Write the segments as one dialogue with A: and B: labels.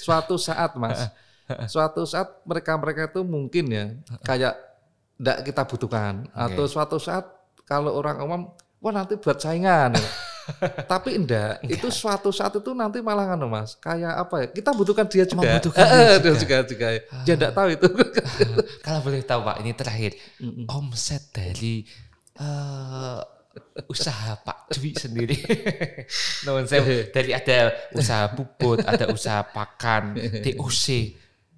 A: suatu saat Mas, suatu saat mereka itu mungkin ya kayak enggak kita butuhkan atau suatu saat kalau orang umum wah nanti buat saingan. Tapi enggak, itu suatu saat itu nanti malah kan Mas, kayak apa ya? Kita butuhkan dia juga. Dia juga. Dia enggak tahu itu.
B: Kalau boleh tahu Pak, ini terakhir. Omset dari usaha Pak Dwi sendiri. Dari ada usaha bubut, ada usaha pakan, TOC.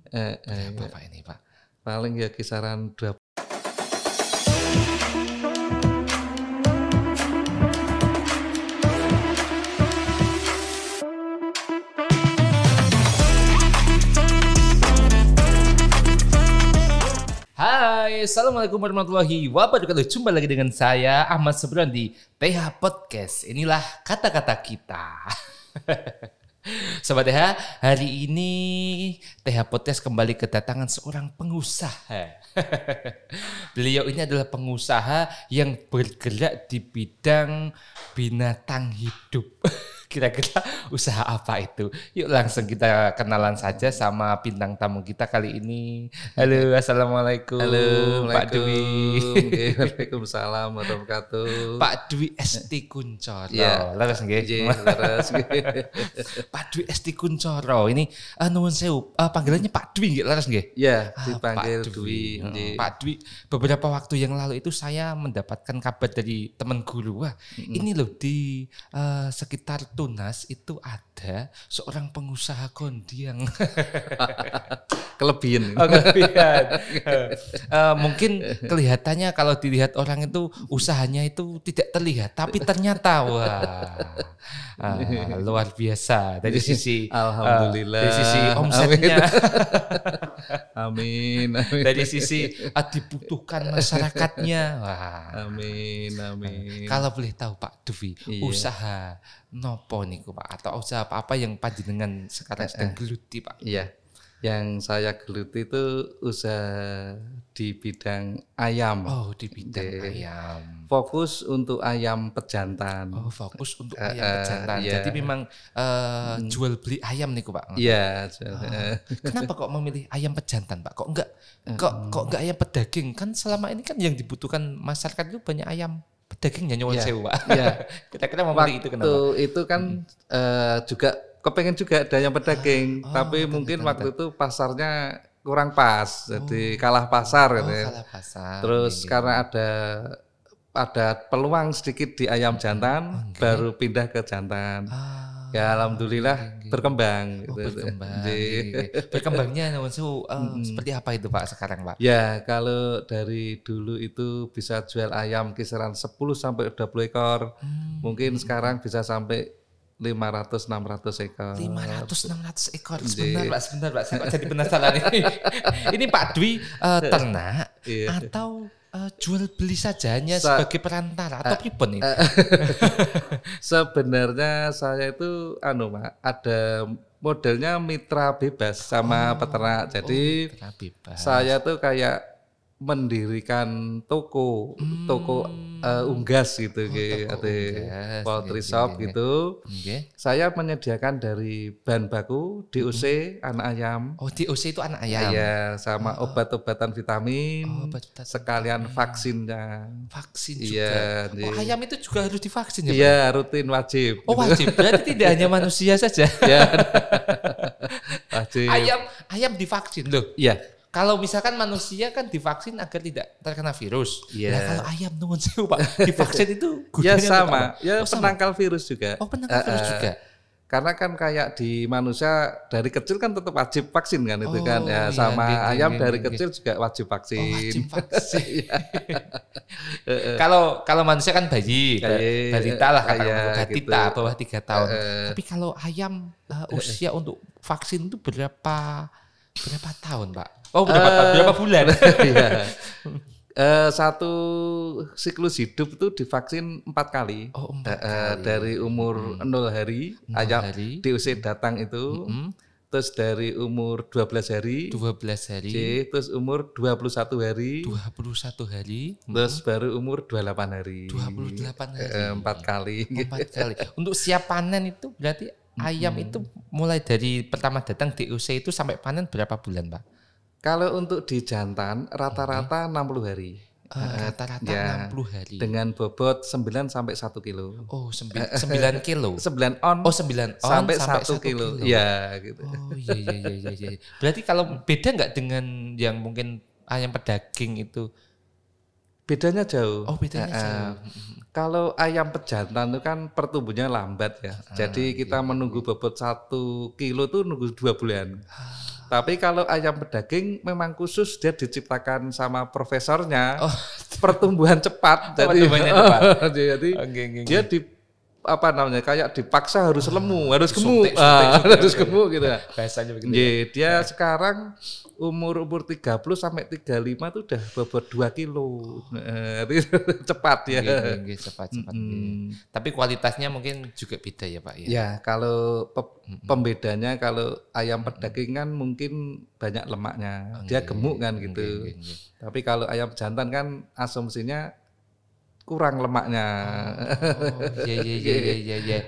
B: Berapa Pak ini Pak?
A: Paling ya kisaran 20.
B: Hai, assalamualaikum warahmatullahi wabarakatuh. Jumpa lagi dengan saya Ahmad Sebron di TH Podcast. Inilah kata-kata kita. Sobat TH, hari ini TH Podcast kembali kedatangan seorang pengusaha. Beliau ini adalah pengusaha yang bergerak di bidang binatang hidup. Kira-kira usaha apa itu? Yuk langsung kita kenalan saja sama bintang tamu kita kali ini. Halo, assalamualaikum.
A: Halo,
B: Pak Dwi.
A: Waalaikumsalam warahmatullahi wabarakatuh.
B: Pak Dwi Esti Kuncoro.
A: Ya,
B: laras nggih.
A: Laras.
B: Pak Dwi Esti Kuncoro. Ini nuwun sewu, panggilannya Pak Dwi nggih, laras nggih?
A: Ya, dipanggil
B: Pak
A: Dwi.
B: Pak Dwi, beberapa waktu yang lalu itu saya mendapatkan kabar dari teman guru. Wah, ini loh di sekitar Tunas itu ada seorang pengusaha kondiang.
A: Kelebihan.
B: Mungkin kelihatannya kalau dilihat orang itu usahanya itu tidak terlihat, tapi ternyata luar biasa dari sisi
A: alhamdulillah,
B: dari sisi omsetnya.
A: Amin.
B: Dari sisi dibutuhkan masyarakatnya.
A: Amin.
B: Kalau boleh tahu Pak Dwi, usaha nopo niku Pak, atau usaha apa yang panjenengan sekarang sedang geluti Pak?
A: Iya. Yang saya geluti itu usaha di bidang ayam.
B: Oh, di bidang ayam.
A: Fokus untuk ayam pejantan.
B: Oh, fokus untuk ayam pejantan.
A: Iya.
B: Jadi memang jual beli ayam niku Pak.
A: Iya.
B: Kenapa kok memilih ayam pejantan Pak? Kok enggak ayam pedaging? Kan selama ini kan yang dibutuhkan masyarakat itu banyak ayam pedagingnya nyuwun sewu Pak.
A: Iya.
B: Kita memilih itu kenapa?
A: Itu kan juga kepengen juga ada yang pedaging, tapi mungkin waktu itu pasarnya kurang pas, jadi kalah pasar gitu ya.
B: Kalah pasar.
A: Terus karena ada peluang sedikit di ayam jantan, baru pindah ke jantan. Ya alhamdulillah berkembang.
B: Berkembang. Berkembangnya seperti apa itu Pak sekarang Pak?
A: Ya kalau dari dulu itu bisa jual ayam kisaran 10 sampai 20 ekor. Mungkin sekarang bisa sampai 500-600 ekor.
B: 500-600 ekor. Sebentar Pak. Saya jadi penasaran ini. Ini Pak Dwi ternak atau jual beli saja hanya sebagai perantara atau pripun ini?
A: Sebenarnya saya itu ada modelnya mitra bebas sama peternak. Jadi saya tuh kayak mendirikan toko unggas gitu, poultry shop gitu. Saya menyediakan dari bahan baku DOC anak ayam.
B: Oh, DOC itu anak ayam.
A: Iya, sama obat-obatan vitamin, sekalian vaksinnya.
B: Vaksin juga.
A: Iya.
B: Ayam itu juga harus divaksin ya?
A: Iya, rutin wajib.
B: Oh, wajib. Berarti tidak hanya manusia saja.
A: Iya. Wajib.
B: Ayam divaksin loh.
A: Iya.
B: Kalau misalkan manusia kan divaksin agar tidak terkena virus.
A: Iya.
B: Nah, kalau ayam nuwun sewu Pak, divaksin itu
A: ya sama. Ya penangkal virus juga.
B: Oh, penangkal virus juga.
A: Karena kan kayak di manusia dari kecil kan tetap wajib vaksin kan itu kan. Ya sama ayam dari kecil juga wajib vaksin.
B: Oh, wajib vaksin. Kalau manusia kan balita lah kalau batita gitu. Bawah 3 tahun. Tapi kalau ayam usia untuk vaksin itu berapa tahun Pak? Oh, berapa bulan?
A: Iya. Satu siklus hidup itu divaksin 4 kali.
B: Oh, 4 kali.
A: Dari umur 0 hari, ayam DOC datang itu. Terus dari umur 12 hari. Terus umur 21 hari.
B: 21 hari.
A: Terus baru umur 28 hari.
B: 28 hari.
A: 4 kali.
B: 4 kali. Untuk siap panen itu berarti ayam itu mulai dari pertama datang DOC itu sampai panen berapa bulan, Pak?
A: Kalau untuk di jantan rata-rata 60 hari.
B: Rata-rata
A: Ya,
B: 60 hari.
A: dengan bobot 9 sampai 1 kilo.
B: Oh, 9 kilo.
A: 9 on
B: Oh, 9 on
A: sampai
B: 1
A: 1 kilo.
B: kilo.
A: Ya, gitu.
B: Oh, iya. Berarti kalau beda nggak dengan yang mungkin ayam pedaging itu?
A: Bedanya jauh.
B: Oh, bedanya jauh.
A: Kalau ayam pejantan itu kan pertumbuhannya lambat ya. Jadi kita menunggu bobot 1 kilo tuh nunggu 2 bulan. Tapi kalau ayam pedaging memang khusus dia diciptakan sama profesornya pertumbuhan cepat. Jadi,
B: Pertumbuhannya cepat.
A: jadi dia di apa namanya kayak dipaksa harus lemu, harus gemuk,
B: suntik,
A: harus gemuk gitu.
B: Bahasanya begitu.
A: Dia sekarang umur 30 sampai 35 tuh udah bobot 2 kilo. Itu cepat ya.
B: Cepat. Tapi kualitasnya mungkin juga beda ya, Pak ya.
A: Ya, kalau pembedanya kalau ayam pedaging kan mungkin banyak lemaknya. Dia gemuk kan gitu. Tapi kalau ayam jantan kan asumsinya kurang lemaknya.
B: Iya.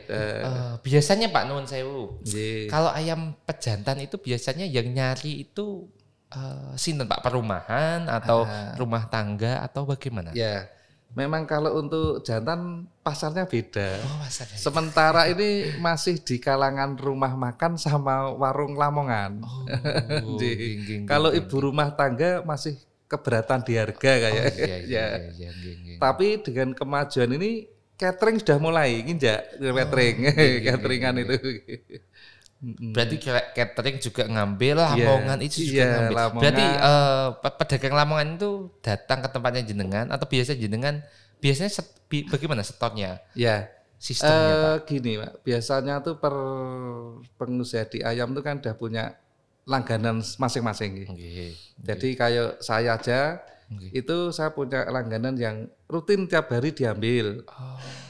B: Biasanya Pak Nuwun Sewu. Kalau ayam pejantan itu biasanya yang nyari itu sinten Pak, perumahan atau rumah tangga atau bagaimana?
A: Ya. Memang kalau untuk jantan pasarnya beda.
B: Pasarnya.
A: Sementara ini masih di kalangan rumah makan sama warung Lamongan. Kalau ibu rumah tangga masih keberatan di harga kayak.
B: Iya.
A: Tapi dengan kemajuan ini catering sudah mulai nginjak cateringan itu.
B: Berarti catering juga ngambil, Lamongan itu juga ngambil.
A: Lamongan.
B: Berarti pedagang Lamongan itu datang ke tempatnya jenengan atau biasanya bagaimana setornya?
A: Ya.
B: Sistemnya Pak.
A: Gini Pak, biasanya tuh per pengusaha di ayam tuh kan udah punya langganan masing-masing. Jadi kayak saya aja itu saya punya langganan yang rutin tiap hari diambil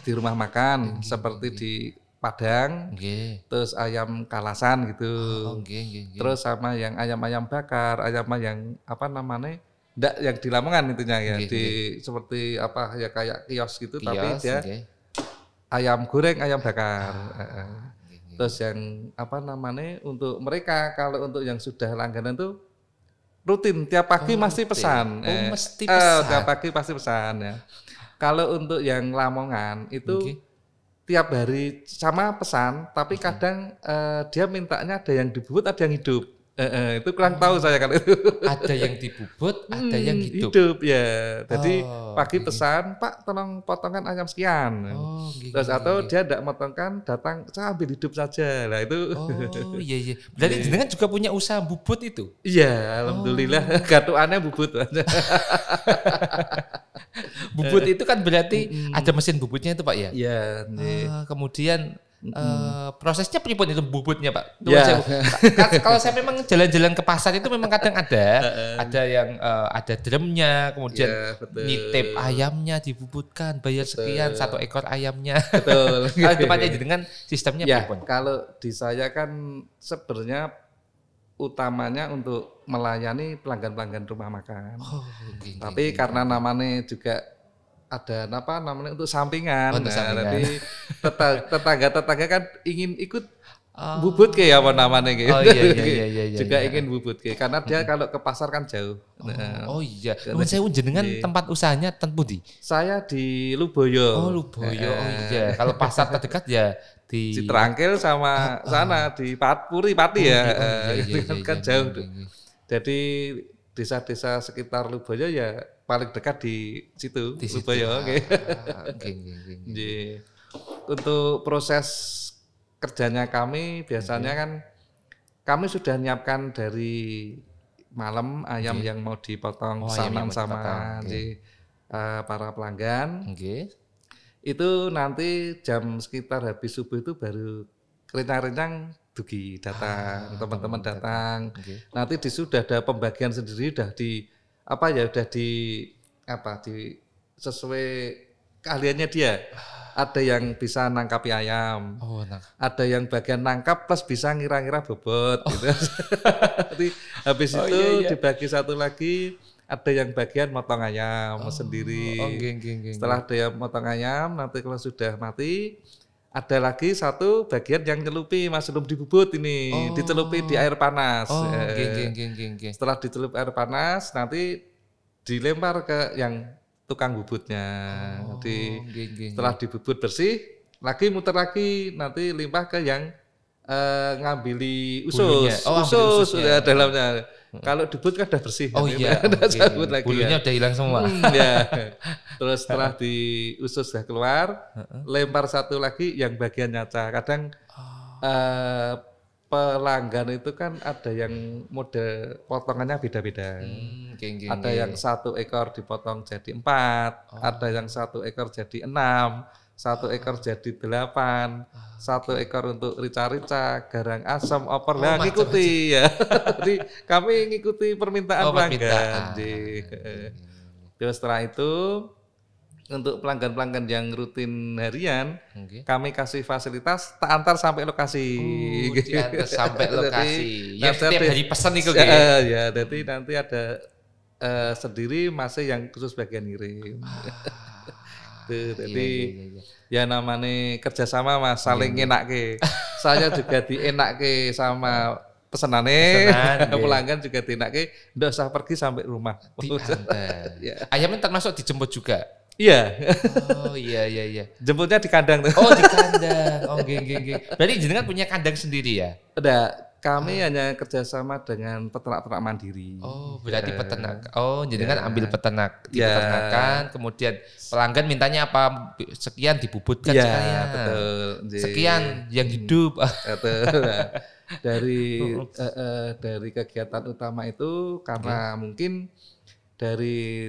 A: di rumah makan seperti di Padang, terus ayam kalasan gitu, terus sama yang ayam-ayam bakar, ayam yang apa namanya, enggak yang di Lamongan intinya ya, seperti apa ya kayak kios gitu, tapi dia ayam goreng, ayam bakar. Terus yang apa namanya untuk mereka kalau untuk yang sudah langganan tuh rutin tiap pagi mesti pesan.
B: Mesti pesan.
A: Tiap pagi pasti pesan ya. Kalau untuk yang Lamongan itu tiap hari sama pesan, tapi kadang dia mintanya ada yang dibubut, ada yang hidup. Itu kurang tahu saya kalau itu.
B: Ada yang dibubut, ada yang hidup.
A: Ya. Jadi pagi pesan, Pak tolong potongan ayam sekian. Terus atau dia tidak motongkan, datang saya ambil hidup saja. Lah itu.
B: Iya. Berarti jenengan juga punya usaha bubut itu?
A: Iya, alhamdulillah. Gatuannya bubut.
B: Bubut itu kan berarti ada mesin bubutnya itu Pak ya?
A: Iya.
B: Kemudian prosesnya pripun itu bubutnya Pak?
A: Ya.
B: Kalau saya memang jalan-jalan ke pasar itu memang kadang ada yang ada drumnya, kemudian nitip ayamnya dibubutkan, bayar sekian 1 ekor ayamnya.
A: Betul.
B: Kalau tempatnya dengan sistemnya pripun?
A: Kalau di saya kan sebenarnya utamanya untuk melayani pelanggan-pelanggan rumah makan. Tapi karena namanya juga ada apa namanya untuk sampingan. Nanti tetangga-tetangga kan ingin ikut bubut ke apa namanya gitu.
B: Iya.
A: Juga ingin bubut ke karena dia kalau ke pasar kan jauh.
B: Nuwun sewu jenengan tempat usahanya ten pundi?
A: Saya di Luboyo.
B: Luboyo. Iya. Kalau pasar terdekat ya di
A: Citrangkil sama sana di Puri Pati ya. Itu kan jauh. Jadi desa-desa sekitar Luboyo ya paling dekat di situ, Luboyo. Untuk proses kerjanya kami biasanya kan kami sudah menyiapkan dari malam ayam yang mau dipotong pesanan sama para pelanggan. Itu nanti jam sekitar habis subuh itu baru rencang-rencang dugi datang, teman-teman datang. Nanti sudah ada pembagian sendiri, udah sesuai keahliannya dia. Ada yang bisa nangkapi ayam, ada yang bagian nangkap plus bisa ngira-ngira bobot. Gitu. Nanti habis itu dibagi satu lagi, ada yang bagian motong ayam sendiri. Setelah dia motong ayam, nanti kalau sudah mati, ada lagi satu bagian yang nyelupi Mas sebelum dibubut ini, dicelupi di air panas.
B: Nggih.
A: Setelah dicelup air panas nanti dilempar ke yang tukang bubutnya. Nanti setelah dibubut bersih, lagi muter lagi nanti limpah ke yang ngambili usus. Usus sudah dalamnya. Kalau dibut kan udah bersih.
B: Oh iya.
A: Lagi
B: bulunya udah hilang semua.
A: Ya. Terus setelah di usus sudah keluar, lempar satu lagi yang bagian nyaca. Kadang pelanggan itu kan ada yang mode potongannya beda-beda. Ada yang 1 ekor dipotong jadi 4, ada yang 1 ekor jadi 6, 1 ekor jadi 8, 1 ekor untuk rica-rica, garang asam, opor. Nah, ngikuti ya. Jadi kami ngikuti permintaan pelanggan. Terus setelah itu untuk pelanggan-pelanggan yang rutin harian, kami kasih fasilitas tak antar sampai lokasi.
B: Diantar sampai lokasi. Yang setiap hari pesan itu
A: ya, jadi nanti ada sendiri masih yang khusus bagian ngirim. Jadi ya namanya kerjasama Mas, saling enakke. Saya juga dienakke sama pesenane, pelanggan juga dienakke, ndak usah pergi sampai rumah.
B: Ya. Ayamnya termasuk dijemput juga.
A: Iya.
B: Oh iya.
A: Jemputnya di kandang tuh.
B: Oh di kandang. Oh nggih. Berarti jenengan punya kandang sendiri ya?
A: Ada. Kami hanya kerjasama dengan peternak-peternak mandiri.
B: Oh berarti peternak. Oh jenengan ambil peternak di peternakan, kemudian pelanggan mintanya apa sekian dibubutkan sekalian.
A: Betul.
B: Sekian yang hidup.
A: Betul. Dari kegiatan utama itu karena mungkin dari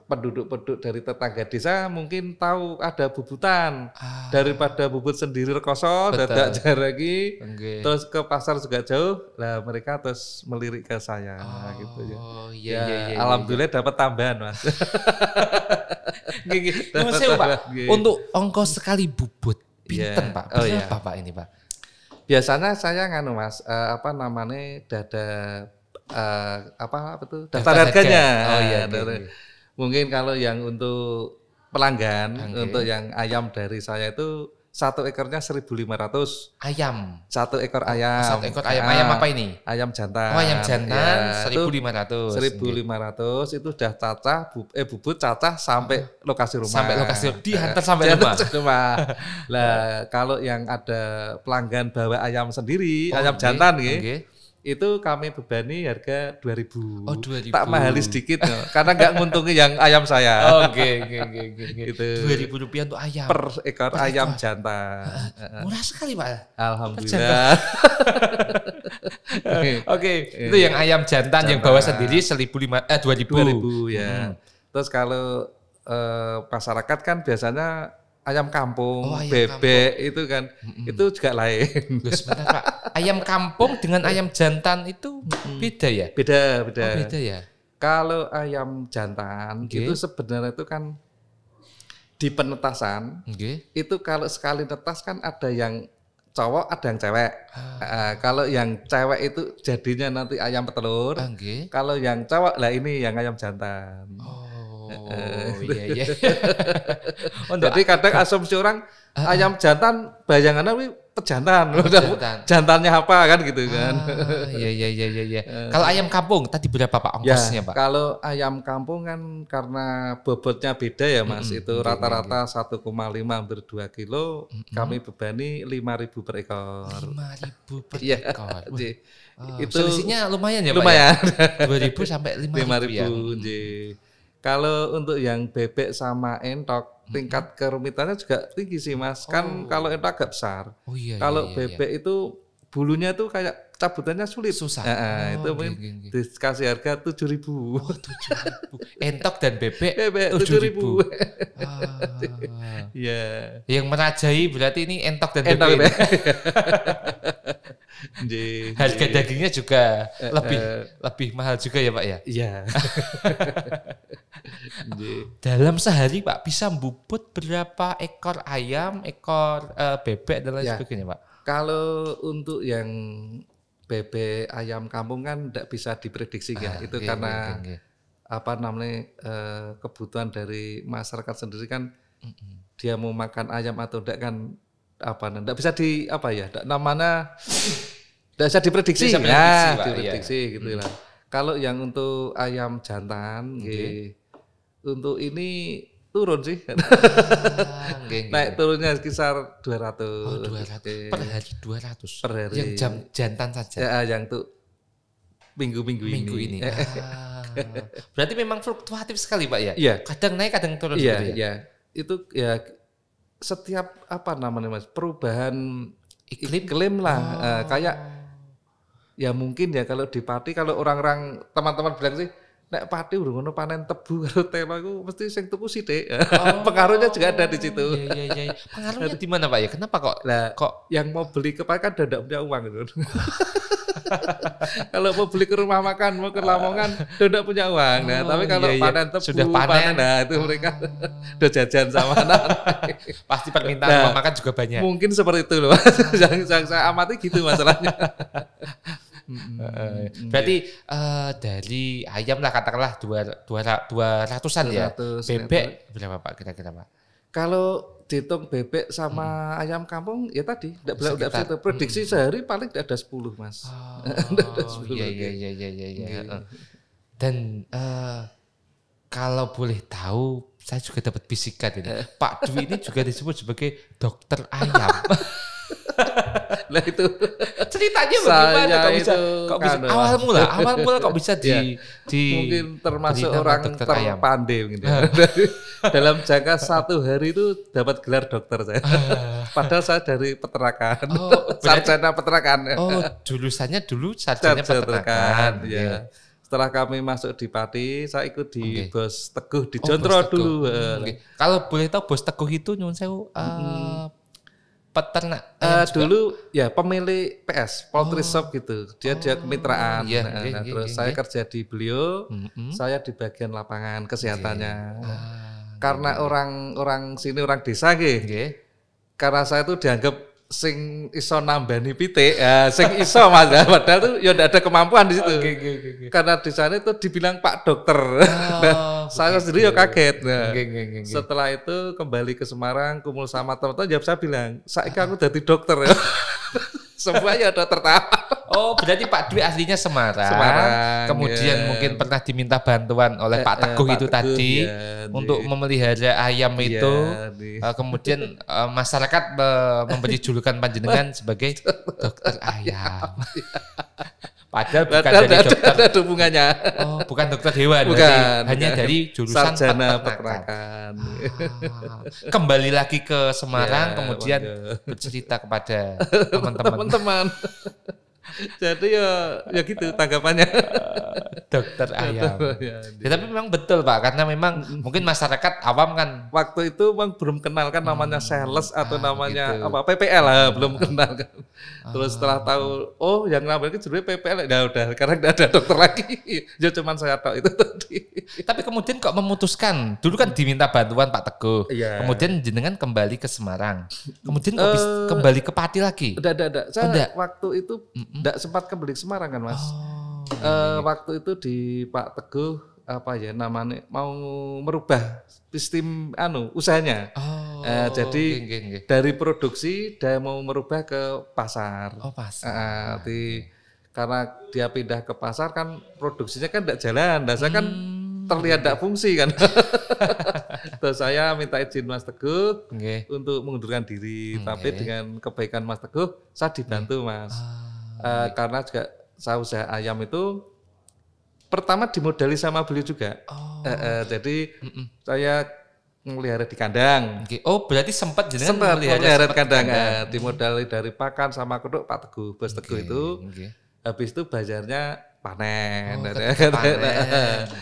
A: penduduk dari tetangga desa mungkin tahu ada bubutan daripada bubut sendiri rekoso dadak jaragi terus ke pasar juga jauh lah mereka terus melirik ke saya gitu ya. Iya, alhamdulillah dapat tambahan Mas.
B: Pak, untuk ongkos sekali bubut pinten Pak? Berapa Pak ini Pak?
A: Biasanya saya nganu Mas daftar harganya.
B: Oh iya.
A: Mungkin kalau yang untuk pelanggan, untuk yang ayam dari saya itu 1 ekornya 1.500.
B: Ayam.
A: 1 ekor ayam.
B: 1 ekor ayam. Ayam apa ini?
A: Ayam jantan.
B: Oh, ayam jantan 1.500.
A: 1.500 itu udah bubut cacah sampai lokasi rumah.
B: Sampai lokasi diantar sampai rumah.
A: Lah kalau yang ada pelanggan bawa ayam sendiri, ayam jantan itu kami bebani harga 2.000.
B: Oh 2.000.
A: Tak mahali sedikit karena nggak nguntungi yang ayam saya.
B: Oke.
A: Gitu.
B: Rp2.000 untuk ayam.
A: Per ekor ayam jantan.
B: Murah sekali Pak.
A: Alhamdulillah.
B: Oke. Itu yang ayam jantan yang bawa sendiri 2.000
A: ya. Terus kalau masyarakat kan biasanya ayam kampung, bebek itu kan itu juga lain.
B: Sebentar Pak, ayam kampung dengan ayam jantan itu beda ya?
A: Beda.
B: Oh, beda ya.
A: Kalau ayam jantan itu sebenarnya itu kan di penetasan itu kalau sekali netas kan ada yang cowok ada yang cewek. Kalau yang cewek itu jadinya nanti ayam petelur. Kalau yang cowok lah ini yang ayam jantan.
B: Iya.
A: Jadi kadang asumsi orang ayam jantan bayangannya pejantan. Jantannya apa kan gitu kan.
B: Iya. Kalau ayam kampung tadi berapa Pak ongkosnya Pak?
A: Kalau ayam kampung kan karena bobotnya beda ya Mas. Itu rata-rata 1,5 hampir 2 kilo. Kami bebani 5.000 per ekor.
B: 5.000 per ekor.
A: Itu
B: selisihnya lumayan ya Pak.
A: Lumayan.
B: 2.000 sampai 5.000 ya.
A: Kalau untuk yang bebek sama entok, tingkat kerumitannya juga tinggi sih Mas. Kan kalau entok agak besar. Kalau bebek itu bulunya tuh kayak cabutannya sulit.
B: Susah.
A: Itu mungkin dikasih harga 7.000.
B: 7.000. Entok dan bebek 7.000.
A: Iya.
B: Yang merajai berarti ini entok dan bebek. Harga dagingnya juga lebih mahal juga ya Pak ya?
A: Iya.
B: Dalam sehari Pak bisa bubut berapa ekor ayam, ekor bebek dan lain sebagainya Pak?
A: Kalau untuk yang bebek ayam kampung kan tidak bisa diprediksi ya. Itu karena kebutuhan dari masyarakat sendiri kan dia mau makan ayam atau tidak kan enggak bisa namanya enggak bisa diprediksi.
B: Bisa prediksi, Pak,
A: diprediksi gitu lah. Kalau yang untuk ayam jantan untuk ini turun sih. Naik turunnya sekitar 200.
B: 200 per hari 200.
A: Per hari.
B: Yang jantan saja.
A: Ya, yang untuk minggu ini.
B: Berarti memang fluktuatif sekali, Pak ya?
A: Iya.
B: Kadang naik, kadang turun
A: Iya,
B: gitu ya?
A: iya. Itu ya setiap Mas, perubahan iklim lah. Kayak ya mungkin ya kalau di Pati, kalau orang-orang teman-teman bilang sih nek Pati urung ngono panen tebu karo telo iku mesti sing tuku sithik. Pengaruhnya juga ada di situ.
B: Iya. Pengaruhnya di mana, Pak ya? Kenapa kok
A: yang mau beli ke Pati kan udah punya uang gitu. Kalau mau beli ke rumah makan, mau ke Lamongan, udah punya uang. Nah, tapi kalau panen tebu,
B: sudah panen,
A: nah itu mereka udah jajan sama anak.
B: Pasti permintaan rumah makan juga banyak.
A: Mungkin seperti itu loh. Yang saya amati gitu masalahnya.
B: Berarti dari ayam lah katakanlah 200-an ya. Bebek berapa Pak kira-kira Pak?
A: Kalau dihitung bebek sama ayam kampung ya tadi enggak bisa itu prediksi sehari paling ada 10 Mas.
B: Iya. Dan kalau boleh tahu saya juga dapat bisikan ini. Pak Dwi ini juga disebut sebagai dokter ayam.
A: Lah itu
B: ceritanya bagaimana kok bisa awal mula kok bisa di
A: mungkin termasuk orang terpandai mungkin ya. Dalam jangka 1 hari itu dapat gelar dokter saya. Padahal saya dari peternakan. Sarjana peternakan.
B: Jurusannya dulu sarjana peternakan.
A: Ya. Setelah kami masuk di Pati, saya ikut di Bos Teguh di Jontro dulu.
B: Kalau boleh tahu Bos Teguh itu nyuwun sewu peternak
A: dulu ya pemilik PS poultry shop gitu, dia kemitraan. Terus saya kerja di beliau, saya di bagian lapangan kesehatannya. Karena orang sini orang desa karena saya tuh dianggap sing iso nambani pitik, sing iso Mas, padahal tuh ya ndak ada kemampuan di situ. Karena di sana itu dibilang Pak Dokter. Saya sendiri ya kaget. Setelah itu kembali ke Semarang, kumpul sama teman-teman, saya bilang, "Saiki aku jadi dokter ya." Semuanya dokter tahu.
B: Oh, berarti Pak Dwi aslinya Semarang. Kemudian mungkin pernah diminta bantuan oleh Pak Teguh itu tadi untuk memelihara ayam itu. Kemudian masyarakat memberi julukan panjenengan sebagai dokter ayam. Padahal bukan dari dokter.
A: Ada hubungannya.
B: Oh, bukan dokter hewan.
A: Bukan.
B: Hanya dari jurusan
A: sarjana peternakan.
B: Kembali lagi ke Semarang, kemudian bercerita kepada teman-teman.
A: Jadi ya gitu tanggapannya.
B: Dokter ayam. Ya, tapi memang betul Pak, karena memang mungkin masyarakat awam kan
A: waktu itu memang belum kenal kan namanya sales atau namanya PPL lah, belum kenal kan. Terus setelah tahu yang ngambil itu sebenarnya PPL, ya udah sekarang tidak ada dokter lagi. Ya cuman saya tahu itu tadi.
B: Tapi kemudian kok memutuskan, dulu kan diminta bantuan Pak Teguh. Kemudian jenengan kembali ke Semarang. Kemudian kok kembali ke Pati lagi?
A: Udah. Saya waktu itu enggak sempat kembali ke Semarang kan Mas. Waktu itu di Pak Teguh namanya mau merubah sistem usahanya. Jadi dari produksi dia mau merubah ke pasar.
B: Pasar.
A: Karena dia pindah ke pasar kan produksinya kan tidak jalan. Dan saya kan terlihat tidak fungsi kan. Terus saya minta izin Mas Teguh untuk mengundurkan diri. Tapi dengan kebaikan Mas Teguh saya dibantu Mas. Karena juga saya usaha ayam itu pertama dimodali sama beliau juga. Jadi saya melihara di kandang.
B: Berarti sempat
A: melihara di kandang. Dimodali dari pakan sama kodok Pak Teguh, Bos Teguh itu. Habis itu bazarnya panen.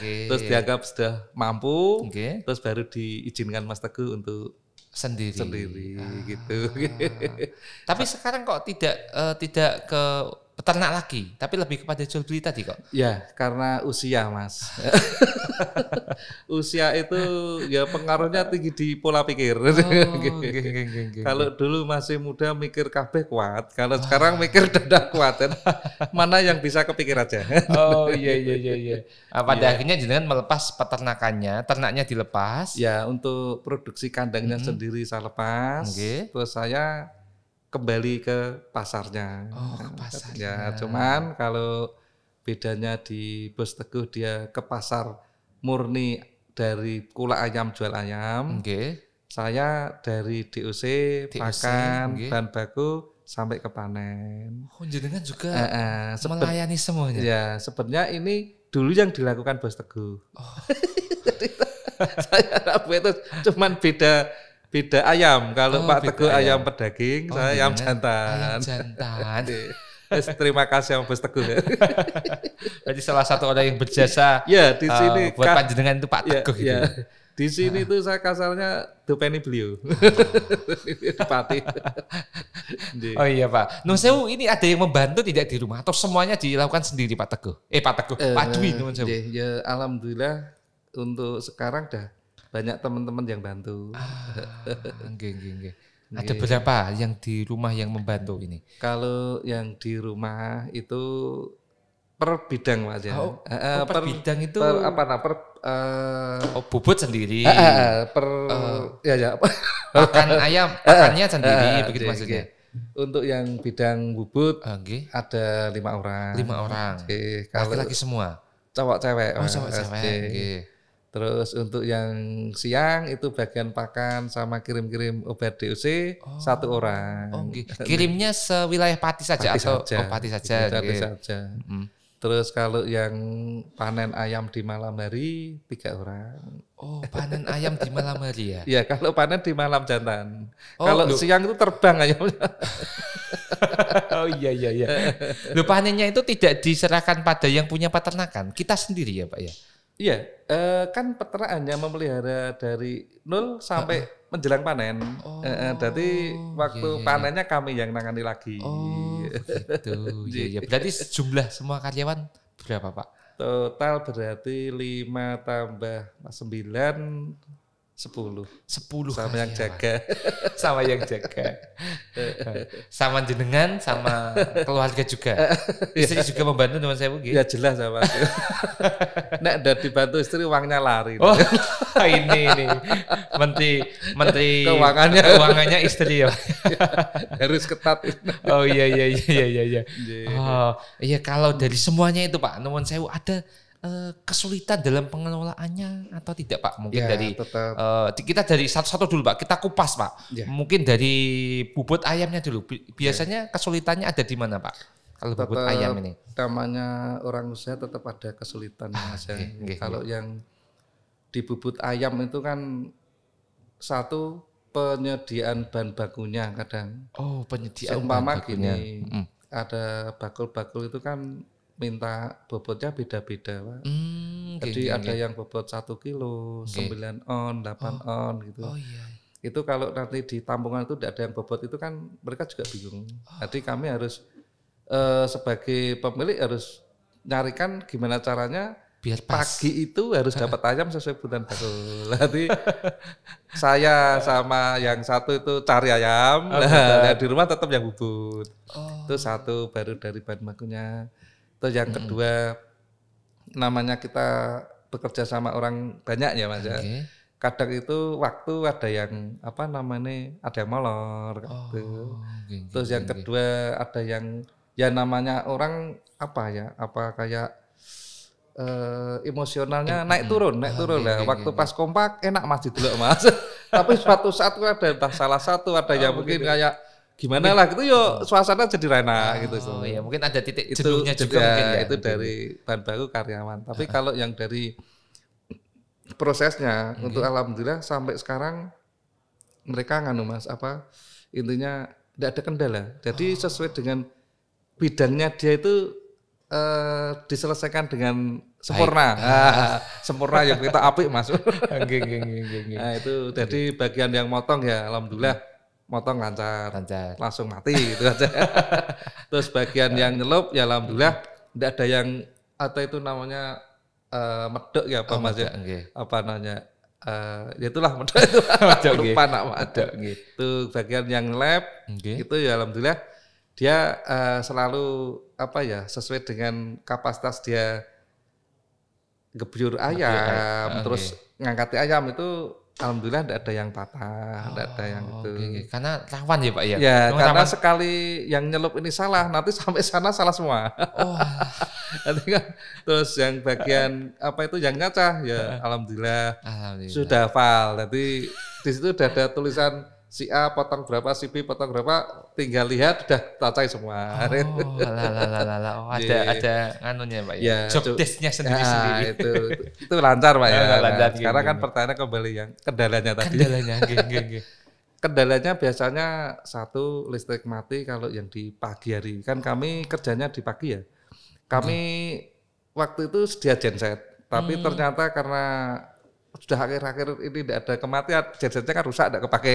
A: Terus dianggap sudah mampu. Terus baru diizinkan Mas Teguh untuk sendiri gitu.
B: Tapi sekarang kok tidak ke peternak lagi, tapi lebih kepada jual beli tadi kok?
A: Ya, karena usia Mas. Usia itu ya pengaruhnya tinggi di pola pikir. Kalau dulu masih muda mikir kabeh kuat, kalau sekarang mikir dadak kuat. Mana yang bisa kepikir aja.
B: Iya. Pada akhirnya jenengan melepas peternakannya, ternaknya dilepas.
A: Ya, untuk produksi kandangnya sendiri saya lepas. Terus saya kembali ke pasarnya.
B: Oh, ke pasarnya.
A: Ya, cuman kalau bedanya di Bos Teguh dia ke pasar murni dari kulak ayam jual ayam. Saya dari DOC pakan,
B: nggih.
A: bahan baku sampai ke panen.
B: Oh, jenengan juga melayani semuanya.
A: Ya, sebenarnya ini dulu yang dilakukan Bos Teguh. Oh. Saya Rabu itu cuman beda ayam. Kalau Pak Teguh ayam pedaging, saya ayam jantan.
B: Ayam jantan.
A: Terima kasih sama Bos Teguh.
B: Jadi salah satu orang yang berjasa
A: ya di sini
B: buat panjenengan itu Pak Teguh gitu.
A: Ya. Di sini tuh saya kasarnya dupeni beliau. Pati.
B: Oh iya Pak. Nuwun sewu, ini ada yang membantu tidak di rumah atau semuanya dilakukan sendiri Pak Teguh? Pak Dwi nuwun sewu.
A: Ya alhamdulillah untuk sekarang dah banyak teman-teman yang bantu.
B: Nggih. Ada berapa yang di rumah yang membantu ini?
A: Kalau yang di rumah itu per bidang Mas ya.
B: Per bidang itu bubut sendiri. Pakannya sendiri begitu maksudnya.
A: Untuk yang bidang bubut ada 5 orang.
B: 5 orang. Laki-laki semua.
A: Cowok cewek.
B: Oh, cowok cewek.
A: Terus untuk yang siang itu bagian pakan sama kirim-kirim obat DOC 1 orang.
B: Kirimnya sewilayah Pati saja atau Pati saja.
A: Pati saja. Terus kalau yang panen ayam di malam hari 3 orang.
B: Oh, panen ayam di malam hari ya?
A: Iya, kalau panen di malam jantan. Kalau siang itu terbang ayamnya.
B: Oh iya. Loh, panennya itu tidak diserahkan pada yang punya peternakan, kita sendiri ya Pak ya?
A: Iya, kan peternak hanya memelihara dari 0 sampai menjelang panen. Jadi waktu panennya kami yang nangani lagi.
B: Oh, gitu. Iya. Berarti jumlah semua karyawan berapa Pak?
A: Total berarti 5 tambah 9, 10 sama yang jaga.
B: Sama yang jaga. Sama jenengan, sama keluarga juga. Istri juga membantu teman saya mungkin.
A: Ya jelas sama. Nek udah dibantu istri uangnya lari.
B: Oh, ini menteri keuangannya istri ya.
A: Harus ketat.
B: Oh iya. Oh iya, kalau dari semuanya itu Pak, nuwun sewu, ada kesulitan dalam pengelolaannya atau tidak Pak? Mungkin dari kita dari satu-satu dulu Pak, kita kupas Pak. Mungkin dari bubut ayamnya dulu. Biasanya kesulitannya ada di mana Pak? Kalau bubut ayam ini?
A: Namanya orang usaha tetap ada kesulitan Mas. Kalau yang di bubut ayam itu kan satu penyediaan bahan bakunya kadang.
B: Oh, penyediaan
A: seumpama bahan bakunya. Gini, ada bakul-bakul itu kan minta bobotnya beda-beda Pak. Jadi ada yang bobot 1 kilo, 9 on, 8 on gitu.
B: Oh iya.
A: Itu kalau nanti di tampungan itu tidak ada yang bobot itu kan mereka juga bingung. Jadi kami harus sebagai pemilik harus nyarikan gimana caranya biar pagi itu harus dapat ayam sesuai kebutuhan bakul. Jadi saya sama yang satu itu cari ayam, di rumah tetap yang bubut. Itu satu baru dari bahan bakunya. Terus yang kedua, namanya kita bekerja sama orang banyak ya Mas ya. Kadang itu waktu ada yang ada yang molor gitu. Terus yang kedua ada yang ya namanya orang kayak emosionalnya naik turun lah. Waktu pas kompak enak Mas dulu Mas. Tapi suatu saat ada salah satu ada yang mungkin kayak gimana lah gitu suasana jadi enak gitu.
B: Oh iya, mungkin ada titik jenuhnya juga mungkin ya.
A: Itu dari bahan baku karyawan. Tapi kalau yang dari prosesnya untuk alhamdulillah sampai sekarang mereka Mas intinya tidak ada kendala. Jadi sesuai dengan bidangnya dia itu diselesaikan dengan sempurna. Sempurna yang kita apik Mas. Nah itu jadi bagian yang motong ya alhamdulillah motong lancar, langsung mati gitu aja. Terus bagian yang nyelup ya alhamdulillah tidak ada yang atau itu namanya medok ya Mas ya. Apa namanya? Ya itulah medok itu. Lupa nama medok gitu. Bagian yang lab itu ya alhamdulillah dia selalu sesuai dengan kapasitas dia gebyur ayam, terus ngangkati ayam itu alhamdulillah tidak ada yang patah, tidak ada yang itu.
B: Oke. Karena rawan ya Pak ya.
A: Ya,
B: Memang
A: karena
B: rawan.
A: sekali yang nyelup ini salah, nanti sampai sana salah semua.
B: Oh,
A: Nanti kan, terus yang bagian apa itu yang ngacah, ya alhamdulillah
B: alhamdulillah.
A: sudah hafal. Jadi di situ udah ada tulisan si A potong berapa, si B potong berapa, tinggal lihat udah tercai semua.
B: Oh, lah. Oh, ada anunya Pak ya.
A: Ya,
B: Job desk-nya sendiri-sendiri.
A: Itu lancar Pak ya.
B: Lancar,
A: Nah, sekarang kan
B: gini.
A: pertanyaan kembali yang kendalanya tadi.
B: Kendalanya, nggih.
A: Kendalanya biasanya satu listrik mati kalau yang di pagi hari. Kan kami kerjanya di pagi ya. Kami waktu itu sedia genset, tapi ternyata karena sudah akhir-akhir ini tidak ada kematian, gensetnya kan rusak, tidak kepake.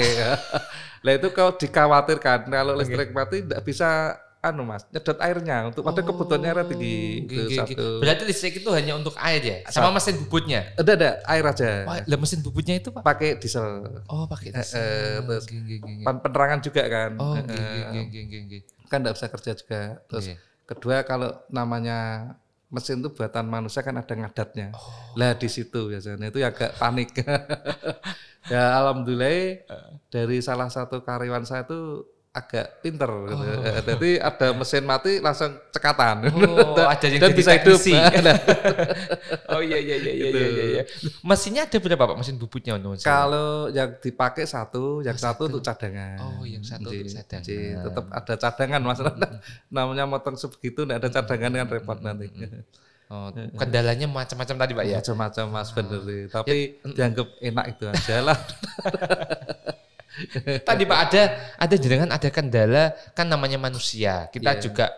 A: Nah itu kalau dikhawatirkan kalau listrik mati tidak bisa Mas, nyedot airnya untuk pada kebutuhannya air tinggi. Itu satu.
B: Berarti listrik itu hanya untuk air ya? Sama mesin bubutnya?
A: Ada air aja.
B: Wah, lah mesin bubutnya itu Pak?
A: Pakai diesel.
B: Oh, pakai diesel.
A: Terus
B: Nggih.
A: penerangan juga kan.
B: Oh, nggih.
A: Kan tidak bisa kerja juga. Terus kedua kalau namanya mesin itu buatan manusia kan ada ngadatnya. Lah di situ biasanya itu agak panik. Ya alhamdulillah dari salah satu karyawan saya itu agak pinter gitu. Jadi ada mesin mati langsung cekatan.
B: Oh, ada yang
A: dan
B: jadi
A: bisa hidup.
B: teknisi. Oh iya. Mesinnya ada berapa Pak mesin bubutnya untuk mesin?
A: Kalau yang dipakai satu, yang satu untuk cadangan.
B: Oh, yang satu untuk cadangan.
A: Tetap ada cadangan Mas. Namanya motong sebegitu enggak ada cadangan kan repot nanti.
B: Oh, kendalanya macam-macam tadi Pak ya.
A: Macam-macam Mas bener sih. Tapi dianggap enak itu aja lah.
B: Tadi Pak ada jenengan ada kendala kan namanya manusia. Kita juga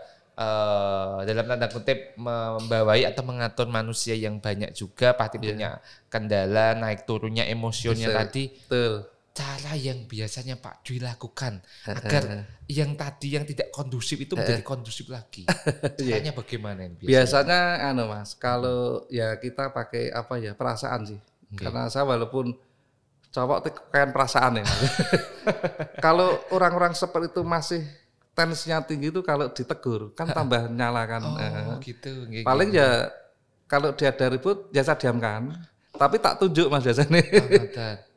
B: dalam tanda kutip membawai atau mengatur manusia yang banyak juga pasti punya kendala naik turunnya emosionalnya tadi.
A: Betul.
B: Cara yang biasanya Pak Dwi lakukan agar yang tadi yang tidak kondusif itu menjadi kondusif lagi. Caranya bagaimana ini
A: biasanya Mas, kalau ya kita pakai apa ya perasaan sih. Karena saya walaupun cowok itu kayak perasaan ya. Kalau orang-orang seperti itu masih tensinya tinggi itu kalau ditegur kan tambah nyala kan.
B: Gitu.
A: Paling ya kalau dia ada ribut ya saya diamkan. Tapi tak tunjuk Mas biasanya.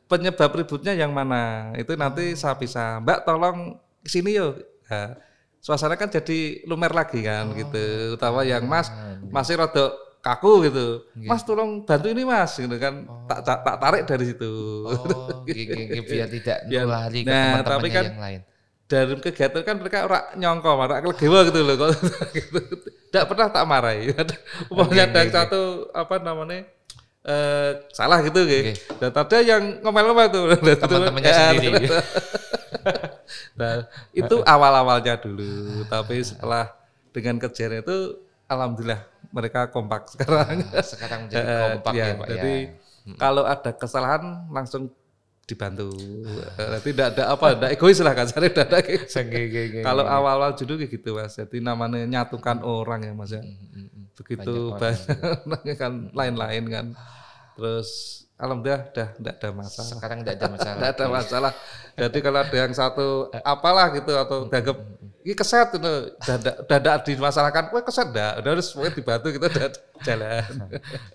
A: Penyebab ributnya yang mana? Itu nanti saya bisa, Mbak tolong kesini yuk. Nah, suasana kan jadi lumer lagi kan gitu. Utawa yang Mas masih rada kaku gitu. Mas tolong bantu ini Mas gitu kan. Tak tarik dari situ.
B: Biar tidak nulari ke
A: tapi
B: teman-temannya
A: kan
B: yang lain.
A: Dalam kegiatan kan mereka ora nyongko, ora kelegewa gitu loh. Gitu. Tidak pernah tak marahi. Umpamanya ada satu apa namanya salah gitu gitu. Dan ada yang ngomel-ngomel tuh
B: Teman-temannya sendiri.
A: Nah, itu awal-awalnya dulu, tapi setelah dengan kejadian itu alhamdulillah mereka kompak sekarang.
B: Sekarang menjadi kompak ya Pak
A: jadi, kalau ada kesalahan langsung dibantu. Tidak ada tidak egois lah kan, saya tidak ada. Kalau awal-awal dulu kayak gitu Mas. Jadi namanya nyatukan orang ya Mas ya. Begitu banyak kan lain-lain kan. Terus alhamdulillah tidak ada masalah.
B: Sekarang tidak ada masalah.
A: Tidak ada masalah. Jadi kalau ada yang satu apalah gitu atau dianggap ini keset itu udah dimasalahkan, wah keset udah harus semuanya dibantu kita udah jalan.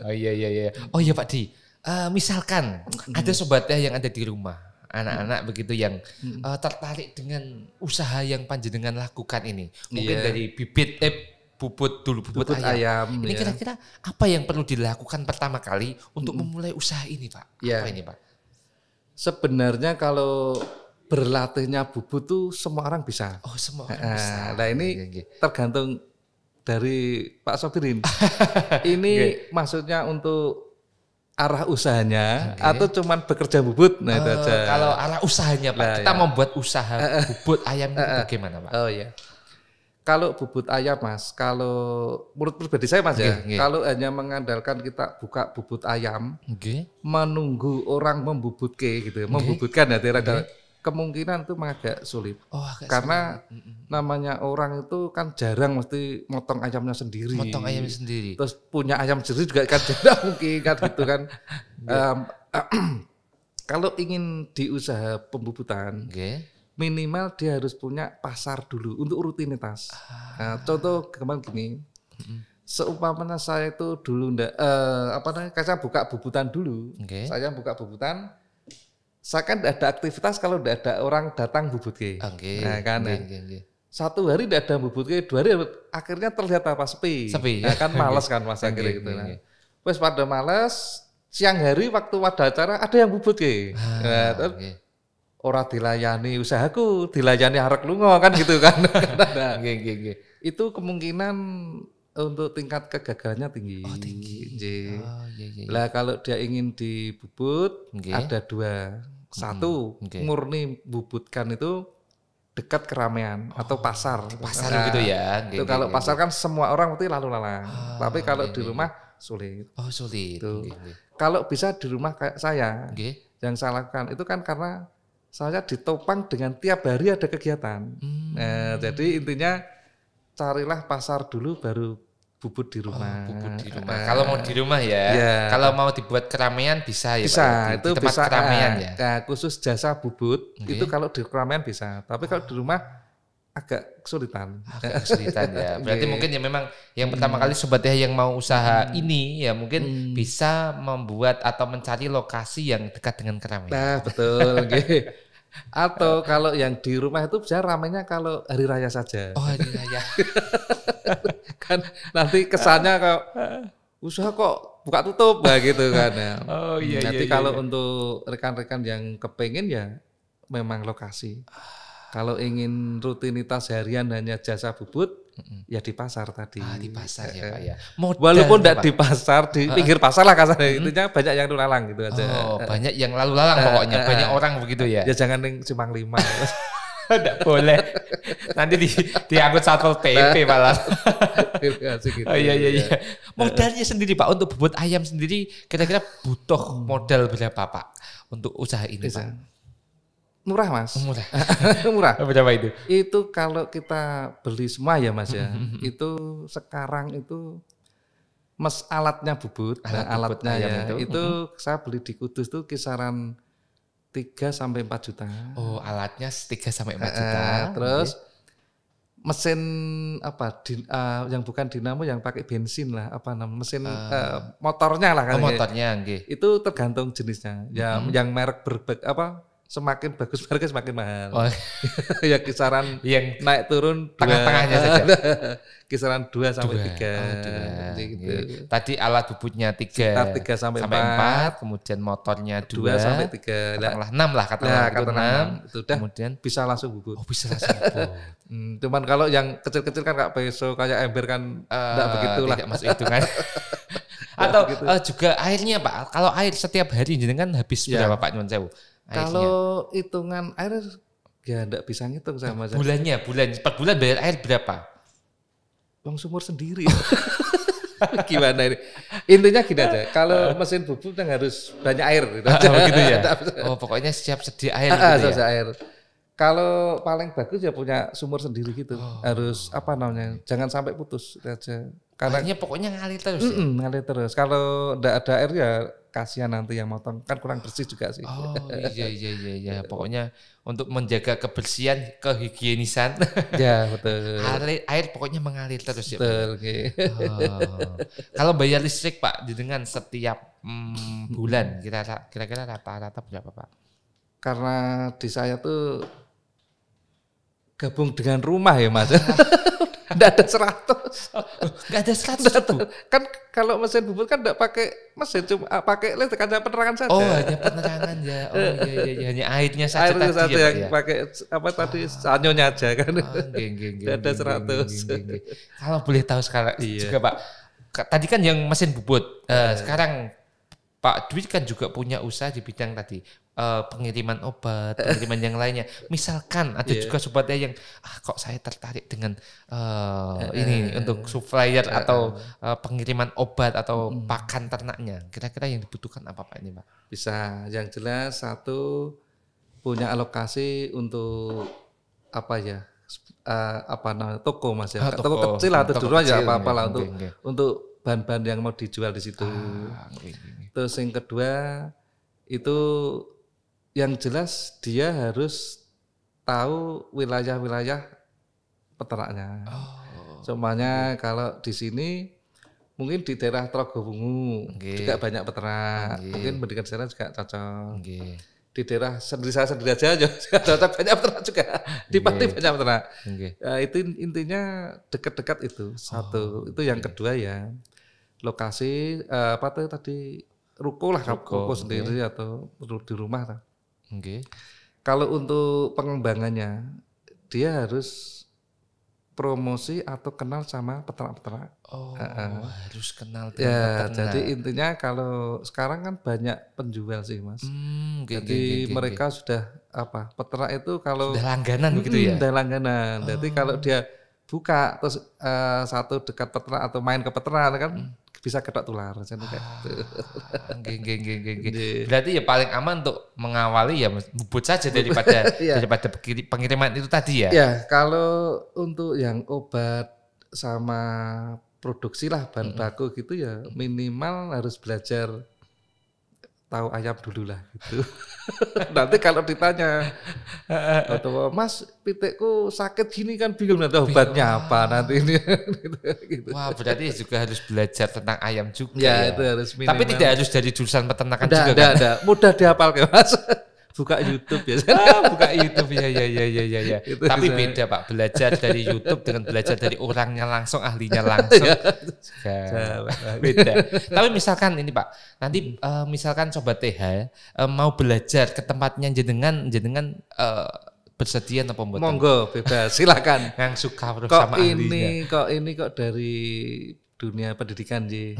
B: Oh iya. Oh iya Pak Di. Misalkan ada sobatnya yang ada di rumah, anak-anak begitu yang tertarik dengan usaha yang panjenengan lakukan ini. Mungkin dari bibit bubut ayam. Ini kira-kira apa yang perlu dilakukan pertama kali untuk memulai usaha ini Pak? Apa ini Pak?
A: Sebenarnya kalau berlatihnya bubut tuh semua orang bisa.
B: Oh semua orang bisa.
A: Nah ini tergantung dari Pak Sobirin. Ini maksudnya untuk arah usahanya atau cuman bekerja bubut? Nah itu aja.
B: Kalau arah usahanya Pak, kita membuat usaha bubut ayam itu bagaimana Pak?
A: Oh iya. Kalau bubut ayam Mas, kalau menurut pribadi saya Mas kalau hanya mengandalkan kita buka bubut ayam, menunggu orang membubutke gitu, membubutkan ya kemungkinan itu agak sulit. Karena namanya orang itu kan jarang mesti motong ayamnya sendiri. Terus punya ayam sendiri juga kan tidak mungkin kan gitu kan. Kalau ingin di usaha pembubutan, minimal dia harus punya pasar dulu untuk rutinitas. Nah, contoh kemarin gini, seumpamanya saya itu dulu saya buka bubutan dulu, saya buka bubutan, saya kan tidak ada aktivitas kalau tidak ada orang datang bubutke. Nah, kan. Satu hari tidak ada bubutke, 2 hari akhirnya terlihat apa sepi. Nah, kan malas kan Mas akhirnya gitu. Nah. Wes pada malas, siang hari waktu ada acara ada yang bubutke. Nah, ora dilayani usahaku, dilayani arek lunga kan gitu kan. Nah, itu kemungkinan untuk tingkat kegagalannya tinggi.
B: Oh, tinggi.
A: Lah kalau dia ingin dibubut ada 2. Satu, murni bubutkan itu dekat keramaian atau pasar.
B: Pasar gitu ya.
A: Itu kalau pasar kan semua orang mesti lalu lalang. Tapi kalau di rumah sulit.
B: Oh, sulit.
A: Kalau bisa di rumah kayak saya, yang saya lakukan itu kan karena saya ditopang dengan tiap hari ada kegiatan. Nah, jadi intinya carilah pasar dulu baru bubut di rumah.
B: Bubut di rumah. Kalau mau di rumah ya. Kalau mau dibuat keramaian bisa ya
A: bisa,
B: Pak.
A: Itu
B: di tempat
A: bisa
B: keramaian ya.
A: Nah, khusus jasa bubut itu kalau di keramaian bisa. Tapi kalau di rumah agak kesulitan.
B: Ya. Berarti mungkin ya memang yang pertama kali sobat ya yang mau usaha ini ya mungkin bisa membuat atau mencari lokasi yang dekat dengan keramaian.
A: Nah, betul. Atau kalau yang di rumah itu bisa ramainya kalau hari raya saja.
B: Oh, hari raya.
A: Kan nanti kesannya kok usaha kok buka tutup gitu kan ya.
B: Oh iya.
A: Nanti kalau untuk rekan-rekan yang kepengen ya memang lokasi. Kalau ingin rutinitas harian hanya jasa bubut, ya di pasar tadi.
B: Di pasar ya Pak ya.
A: Walaupun tidak di pasar, di pinggir pasar lah kasarnya. Intinya banyak yang lalu lalang gitu aja.
B: Oh, banyak yang lalu lalang pokoknya. Banyak orang begitu ya.
A: Ya jangan yang Simpang 5.
B: Tidak boleh. Nanti diangkut Satpol PP malah.
A: Gitu.
B: Oh iya. Modalnya sendiri Pak, untuk bubut ayam sendiri kira-kira butuh modal berapa Pak untuk usaha ini Pak?
A: Murah Mas.
B: Murah.
A: Murah.
B: Berapa itu?
A: Itu kalau kita beli semua ya Mas ya. Itu sekarang itu alatnya bubut. Alatnya ya. Itu saya beli di Kudus tuh kisaran 3 sampai 4 juta.
B: Oh, alatnya 3 sampai 4 juta.
A: Terus mesin yang bukan dinamo yang pakai bensin lah, mesin motornya lah kan.
B: Motornya
A: Itu tergantung jenisnya. Ya yang merek semakin bagus harga semakin mahal.
B: Oh.
A: Ya kisaran
B: yang
A: naik turun
B: tengah-tengahnya saja.
A: Kisaran 2 sampai 3.
B: Gitu. Tadi alat bubutnya 3
A: sampai 4,
B: kemudian motornya 2
A: sampai 3.
B: Katakanlah 6 lah katakanlah 6.
A: Itu udah
B: kemudian
A: bisa langsung bubut.
B: Oh, bisa langsung bubut.
A: Cuman kalau yang kecil-kecil kan kayak peso, kayak ember kan enggak begitulah.
B: Tidak masuk hitungan. Atau juga airnya Pak. Kalau air setiap hari jenengan habis berapa Pak Nyuwun sewu?
A: Kalau hitungan air ya enggak bisa ngitung sama saya.
B: Per bulan bayar air berapa?
A: Bang sumur sendiri. Gimana ini? Intinya gini aja. Kalau mesin bubut yang harus banyak air gitu.
B: Begitu ya. Oh, pokoknya siap sedia air gitu ya.
A: Air. Kalau paling bagus ya punya sumur sendiri gitu. Harus jangan sampai putus itu aja. Karena
B: pokoknya ngalir terus.
A: Ngalir terus. Kalau enggak ada air ya kasihan nanti yang motong, kan kurang bersih juga sih.
B: Oh iya. Pokoknya untuk menjaga kebersihan, kehigienisan.
A: Ya betul.
B: Air pokoknya mengalir terus ya.
A: Betul.
B: Kalau bayar listrik Pak, dengan setiap bulan kira-kira rata-rata berapa Pak?
A: Karena di saya tuh gabung dengan rumah ya Mas. Enggak ada 100.
B: Enggak ada 100.
A: Kan kalau mesin bubut kan enggak pakai mesin, cuma pakai listrik, hanya penerangan saja.
B: Oh, hanya penerangan ya. Oh iya, hanya airnya saja
A: tadi.
B: Air
A: yang pakai tadi sanyonya aja kan.
B: Enggak
A: ada 100.
B: Kalau boleh tahu sekarang juga Pak. Tadi kan yang mesin bubut. Sekarang Pak Dwi kan juga punya usaha di bidang tadi pengiriman obat, pengiriman yang lainnya. Misalkan ada juga sobatnya yang kok saya tertarik dengan ini untuk supplier atau pengiriman obat atau pakan ternaknya. Kira-kira yang dibutuhkan apa Pak ini Pak?
A: Bisa, yang jelas satu punya alokasi untuk toko Mas ya. Toko kecil atau dulu aja apa-apalah untuk bahan-bahan yang mau dijual di situ. Terus yang kedua itu yang jelas dia harus tahu wilayah-wilayah peternaknya. Semuanya kalau di sini mungkin di daerah Trogowungu juga banyak peternak. Mungkin pendidikan sana juga cocok. di daerah saya sendiri aja ada banyak peternak juga. Di Pati banyak peternak. Itu intinya dekat-dekat itu satu. Itu yang kedua ya lokasi apa tuh tadi ruko lah, ruko sendiri atau di rumah. Kalau untuk pengembangannya dia harus promosi atau kenal sama peternak-peternak.
B: Harus kenal
A: dengan peternak. Jadi intinya kalau sekarang kan banyak penjual sih Mas. Jadi mereka sudah peternak itu kalau
B: sudah langganan begitu ya.
A: Sudah langganan. Jadi kalau dia buka terus satu dekat peternak atau main ke peternak kan bisa ketok tular kayak gitu.
B: Berarti ya paling aman untuk mengawali ya bubut saja daripada daripada pengiriman itu tadi ya.
A: Ya, kalau untuk yang obat sama produksi lah bahan baku gitu ya minimal harus belajar tahu ayam dulu lah gitu. Nanti kalau ditanya atau Mas pitikku sakit gini kan bingung nanti obatnya apa nanti ini gitu.
B: Wah berarti juga harus belajar tentang ayam juga
A: ya. Itu harus minimal.
B: Tapi tidak harus dari jurusan peternakan
A: juga kan? Ada. Mudah dihafal ke Mas. Buka YouTube biasanya.
B: Buka YouTube ya. Tapi beda Pak, belajar dari YouTube dengan belajar dari orangnya langsung, ahlinya langsung. Beda. Tapi misalkan ini Pak, nanti misalkan Sobat TH mau belajar ke tempatnya jenengan bersedia apa mboten?
A: Monggo bebas, silakan.
B: Yang suka sama ahlinya.
A: Kok dari dunia pendidikan sih.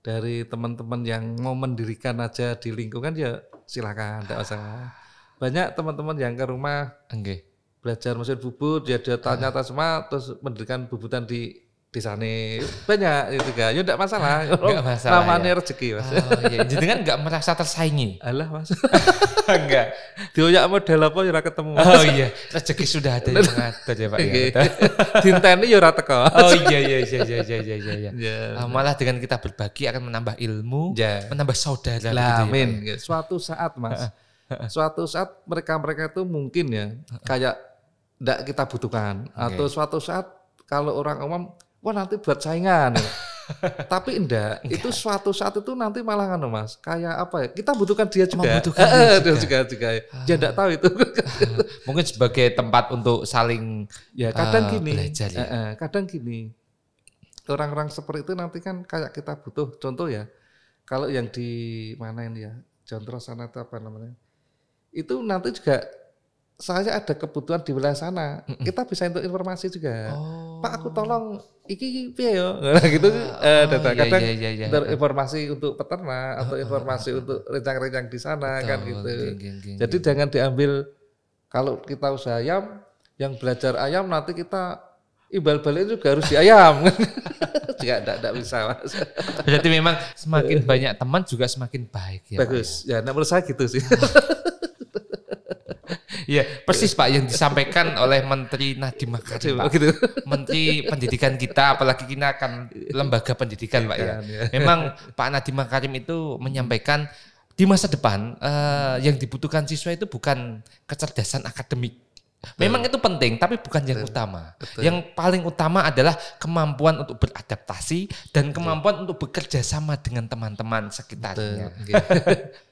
A: Dari teman-teman yang mau mendirikan aja di lingkungan ya silakan, tidak usah. Banyak teman-teman yang ke rumah belajar mesin bubut, dia tanya semua, terus mendirikan bubutan di sana. Banyak itu kan, ya tidak masalah. Namanya rezeki Mas.
B: Jadi kan nggak merasa tersaingi.
A: Alah Mas.
B: Enggak.
A: Dioyak model apa ya ketemu.
B: Oh iya, rezeki sudah ada yang mengatur ya Pak ya.
A: Dinteni ya ora teko.
B: Oh iya. Malah dengan kita berbagi akan menambah ilmu, menambah saudara.
A: Amin. Suatu saat Mas, suatu saat mereka itu mungkin ya kayak tidak kita butuhkan atau suatu saat kalau orang umum wah nanti buat saingan. Tapi enggak, itu suatu saat itu nanti malah kan Mas, kayak apa ya? Kita butuhkan dia juga. Dia juga. Dia enggak tahu itu.
B: Mungkin sebagai tempat untuk saling
A: kadang gini.
B: Belajar ya.
A: Kadang gini. Orang-orang seperti itu nanti kan kayak kita butuh contoh ya. Kalau yang di mana ini ya? Contoh sana itu apa namanya? Itu nanti juga saya ada kebutuhan di wilayah sana, kita bisa untuk informasi juga. Pak aku tolong iki piye ya gitu. Kadang informasi untuk peternak atau informasi untuk rencang-rencang di sana kan gitu. Jadi jangan diambil kalau kita usaha ayam, yang belajar ayam nanti kita imbal balik juga harus di ayam. Juga enggak bisa Mas.
B: Berarti memang semakin banyak teman juga semakin baik ya.
A: Bagus. Ya menurut saya gitu sih.
B: Iya, persis Pak yang disampaikan oleh Menteri Nadiem Makarim Pak.
A: Gitu.
B: Menteri Pendidikan kita, apalagi kita akan lembaga pendidikan Pak ya. Memang Pak Nadiem Makarim itu menyampaikan di masa depan yang dibutuhkan siswa itu bukan kecerdasan akademik. Memang itu penting, tapi bukan yang utama. Yang paling utama adalah kemampuan untuk beradaptasi dan kemampuan untuk bekerja sama dengan teman-teman sekitarnya.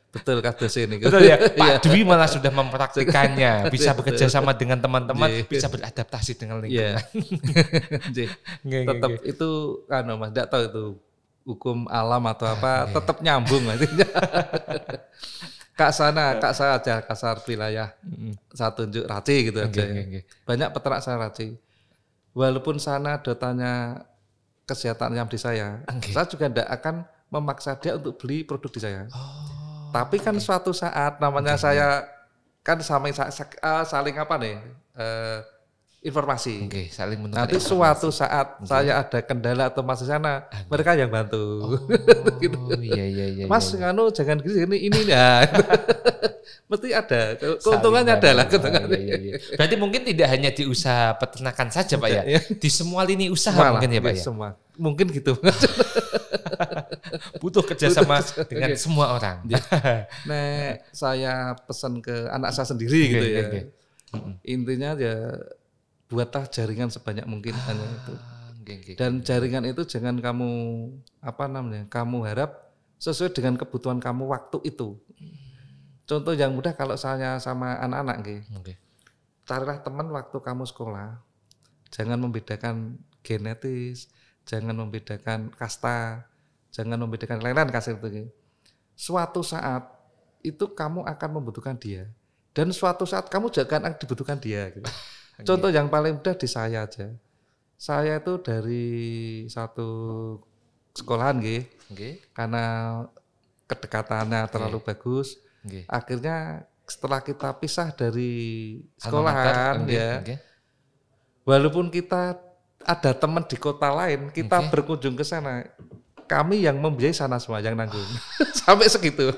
A: Betul kados ini.
B: Betul ya. Pak Dwi malah sudah mempraktikannya, bisa bekerja sama dengan teman-teman, bisa beradaptasi dengan lingkungan.
A: Tetap itu Mas, enggak tahu itu hukum alam atau apa, tetap nyambung artinya. Kak saya aja kasar wilayah. Saya tunjuk Raci gitu aja. Banyak peternak saya Raci. Walaupun sana datanya kesehatan ayam di saya juga tidak akan memaksa dia untuk beli produk di saya. Tapi kan suatu saat namanya saya kan saling apa nih informasi.
B: Saling
A: nanti informasi. Suatu saat saya ada kendala atau masuk sana, mereka yang bantu. Gitu.
B: Iya.
A: Mas nganu jangan gini ini ya. Mesti ada keuntungannya adalah keuntungannya.
B: Iya. Berarti mungkin tidak hanya di usaha peternakan saja Pak ya. Di semua lini usaha mungkin ya Pak ya.
A: Semua. Mungkin gitu.
B: Butuh kerjasama dengan semua orang.
A: Nah, saya pesan ke anak saya sendiri gitu ya. Intinya ya buatlah jaringan sebanyak mungkin hanya itu. Dan jaringan itu jangan kamu kamu harap sesuai dengan kebutuhan kamu waktu itu. Contoh yang mudah kalau saya sama anak-anak nggih.
B: Oke.
A: Carilah teman waktu kamu sekolah. Jangan membedakan genetis, jangan membedakan kasta, jangan membedakan lain-lain kasih itu. Suatu saat itu kamu akan membutuhkan dia. Dan suatu saat kamu juga akan dibutuhkan dia. Gitu. Contoh yang paling mudah di saya aja. Saya itu dari satu sekolahan karena kedekatannya terlalu bagus. Akhirnya setelah kita pisah dari sekolahan walaupun kita ada teman di kota lain, kita berkunjung ke sana. Kami yang membiayai sana semua, yang nanggung. Sampai segitu.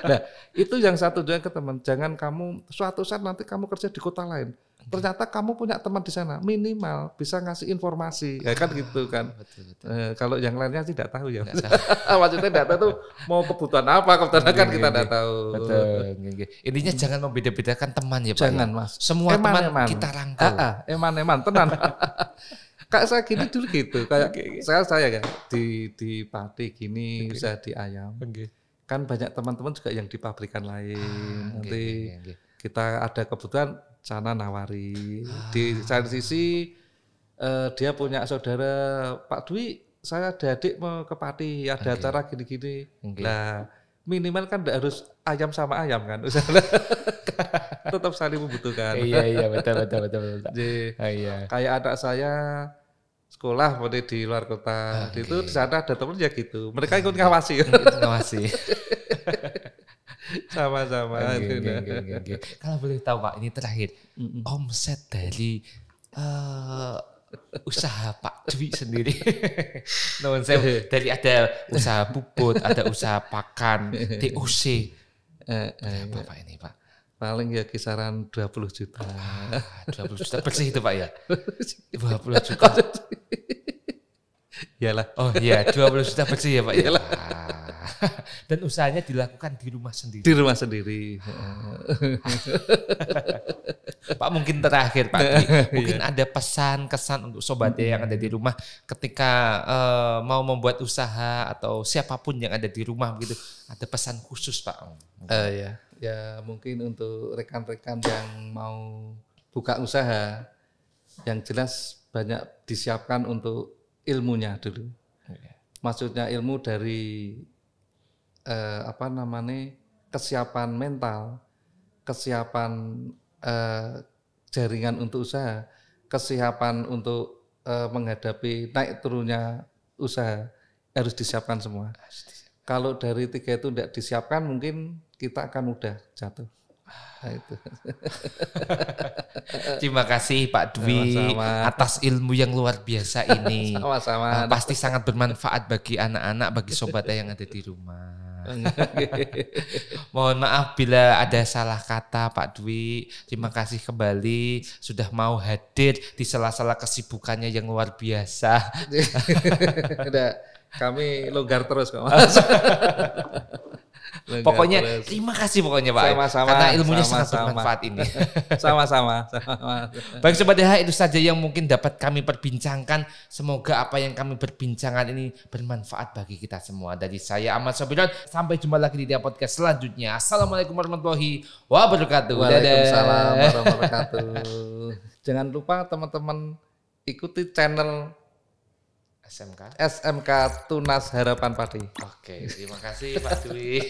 A: Nah, itu yang satu juga ke teman. Jangan kamu suatu saat nanti kamu kerja di kota lain. Ternyata kamu punya teman di sana, minimal bisa ngasih informasi. Ya kan gitu kan. Betul. Kalau yang lainnya tidak tahu ya. Maksudnya tidak tahu tuh mau kebutuhan apa, kebutuhan kan kita tidak tahu.
B: Betul. Intinya jangan membeda-bedakan teman ya Pak.
A: Jangan
B: ya?
A: Mas.
B: Semua teman kita rangkul.
A: Eman, tenan. Kayak saya gini dulu gitu, kayak saya kan di pati gini, usaha di ayam. Kan banyak teman-teman juga yang di pabrikan lain. Nanti kita ada kebutuhan sana nawari. Di satu sisi dia punya saudara Pak Dwi, saya ada adik mau ke pati, ada acara gini-gini. Nah, minimal kan tidak harus ayam sama ayam kan, tetap saling membutuhkan.
B: Iya betul.
A: Jadi, kayak anak saya sekolah di luar kota, itu di sana ada teman ya gitu. Mereka ikut ngawasi. Sama-sama.
B: Kalau boleh tahu Pak, ini terakhir omset dari usaha Pak Dwi sendiri. Dari ada usaha puput, ada usaha pakan, TOC. Berapa Pak ini Pak?
A: Paling ya kisaran 20 juta.
B: 20 juta bersih itu Pak ya? 20 juta.
A: Iyalah.
B: Oh iya, 20 juta bersih ya Pak ya? Dan usahanya dilakukan di rumah sendiri.
A: Di rumah sendiri.
B: Pak mungkin terakhir Pak Dwi, mungkin ada pesan kesan untuk sobat yang ada di rumah ketika mau membuat usaha atau siapapun yang ada di rumah begitu, ada pesan khusus Pak?
A: Ya mungkin untuk rekan-rekan yang mau buka usaha, yang jelas banyak disiapkan untuk ilmunya dulu. Maksudnya ilmu dari kesiapan mental, kesiapan jaringan untuk usaha, kesiapan untuk menghadapi naik turunnya usaha, harus disiapkan semua. Kalau dari 3 itu tidak disiapkan, mungkin kita akan mudah jatuh. Nah, itu.
B: Terima kasih Pak Dwi atas ilmu yang luar biasa ini.
A: Sama-sama.
B: Pasti sangat bermanfaat bagi anak-anak, bagi sobat yang ada di rumah. Mohon maaf bila ada salah kata Pak Dwi. Terima kasih kembali sudah mau hadir di sela-sela kesibukannya yang luar biasa.
A: Kami longgar terus kok.
B: Pokoknya terima kasih pokoknya Pak.
A: Sama-sama,
B: karena ilmunya sangat bermanfaat ini.
A: Sama-sama.
B: Baik Sobat DH, itu saja yang mungkin dapat kami perbincangkan. Semoga apa yang kami perbincangkan ini bermanfaat bagi kita semua. Dari saya Ahmad Sobiran, sampai jumpa lagi di podcast selanjutnya. Assalamualaikum warahmatullahi wabarakatuh.
A: Waalaikumsalam warahmatullahi wabarakatuh. Jangan lupa teman-teman ikuti channel SMK Tunas Harapan Padi.
B: Oke, terima kasih Pak Dwi.